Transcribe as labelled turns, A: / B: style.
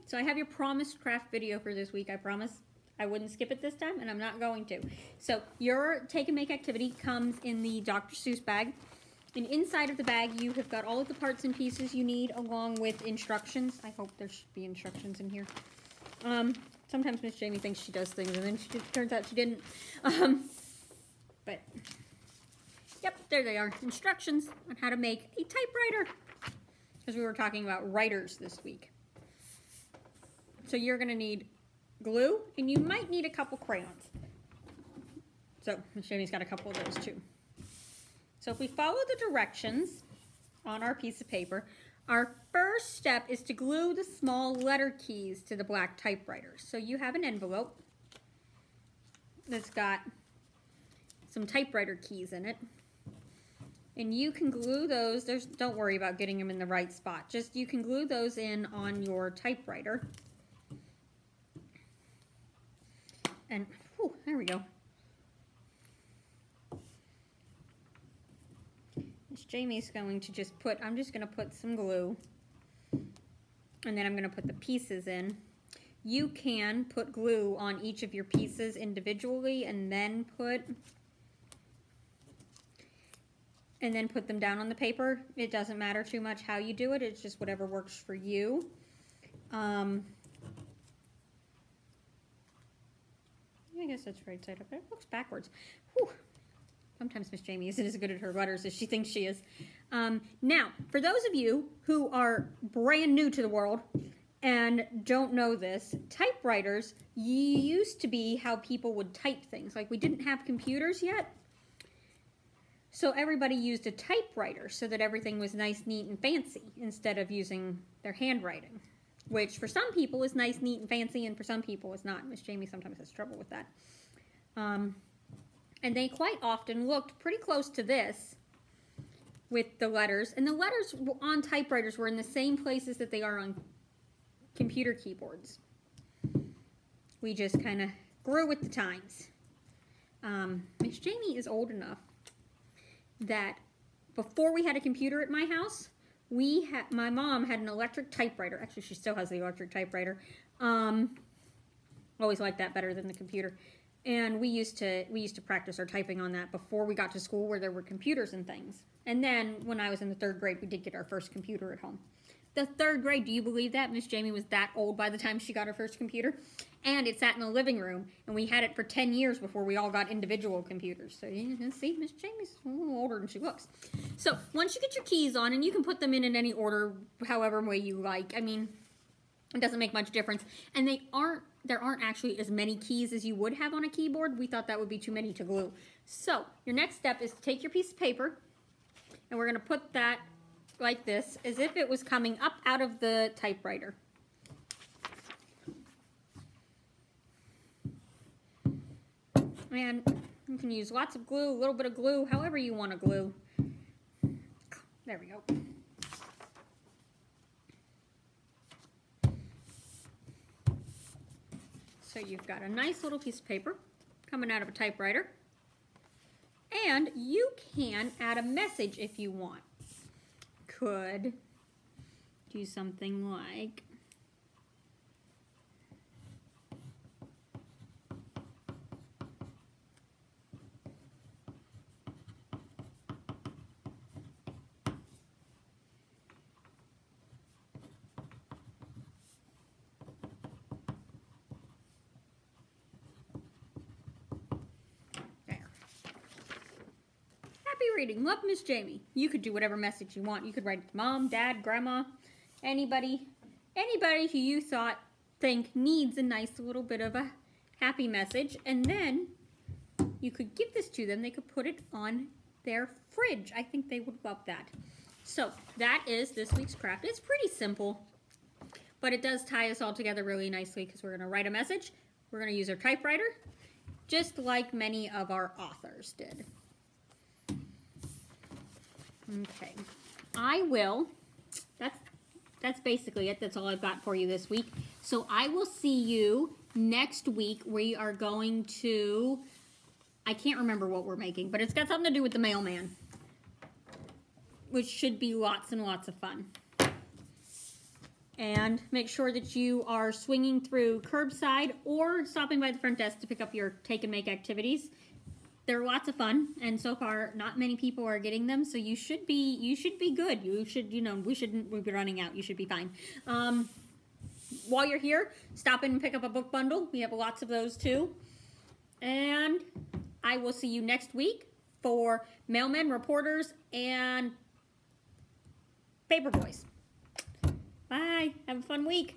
A: So I have your promised craft video for this week. I promise I wouldn't skip it this time, and I'm not going to. So your take and make activity comes in the Dr. Seuss bag. And inside of the bag, you have got all of the parts and pieces you need, along with instructions. I hope there should be instructions in here. Sometimes Miss Jami thinks she does things, and then turns out she didn't. But, yep, there they are. Instructions on how to make a typewriter. Because we were talking about writers this week. So you're going to need glue, and you might need a couple crayons. So Miss Jami's got a couple of those too. So if we follow the directions on our piece of paper, our first step is to glue the small letter keys to the black typewriter. So you have an envelope that's got some typewriter keys in it. And you can glue those, don't worry about getting them in the right spot. Just you can glue those in on your typewriter. And, whew, there we go. Miss Jami's going to just put, I'm just going to put some glue. And then I'm going to put the pieces in. You can put glue on each of your pieces individually and then put them down on the paper. It doesn't matter too much how you do it. It's just whatever works for you. I guess that's right side up. It looks backwards. Whew. Sometimes Miss Jami isn't as good at her letters as she thinks she is. Now, for those of you who are brand new to the world and don't know this, typewriters used to be how people would type things. Like, we didn't have computers yet. So everybody used a typewriter so that everything was nice, neat, and fancy instead of using their handwriting, which for some people is nice, neat, and fancy, and for some people is not. Miss Jami sometimes has trouble with that. And they quite often looked pretty close to this with the letters. And the letters on typewriters were in the same places that they are on computer keyboards. We just kind of grew with the times. Miss Jami is old enough that before we had a computer at my house, my mom had an electric typewriter. Actually, she still has the electric typewriter. Always liked that better than the computer. And we used to practice our typing on that before we got to school where there were computers and things. And then when I was in the 3rd grade, we did get our first computer at home. The 3rd grade, do you believe that? Miss Jami was that old by the time she got her first computer. And it sat in the living room, and we had it for 10 years before we all got individual computers. So you can see, Miss Jami's a little older than she looks. So once you get your keys on, and you can put them in any order, however way you like. I mean, it doesn't make much difference. And there aren't actually as many keys as you would have on a keyboard. We thought that would be too many to glue. So your next step is to take your piece of paper, and we're going to put that like this, as if it was coming up out of the typewriter. And you can use lots of glue, a little bit of glue, however you want to glue. There we go. So you've got a nice little piece of paper coming out of a typewriter. And you can add a message if you want. Could do something like, reading. Love, Miss Jami. You could do whatever message you want. You could write it to Mom, Dad, Grandma, anybody who you think needs a nice little bit of a happy message, and then you could give this to them. They could put it on their fridge. I think they would love that. So that is this week's craft. It's pretty simple, but it does tie us all together really nicely because we're going to write a message. We're going to use our typewriter, just like many of our authors did. Okay, that's basically it. That's all I've got for you this week. So I will see you next week. We are going to, I can't remember what we're making, but it's got something to do with the mailman, which should be lots and lots of fun. And make sure that you are swinging through curbside or stopping by the front desk to pick up your take and make activities. They're lots of fun, and so far not many people are getting them, so you should be good. You should, we shouldn't be running out. You should be fine. While you're here, stop in and pick up a book bundle. We have lots of those too. And I will see you next week for mailmen, reporters, and paper boys. Bye. Have a fun week.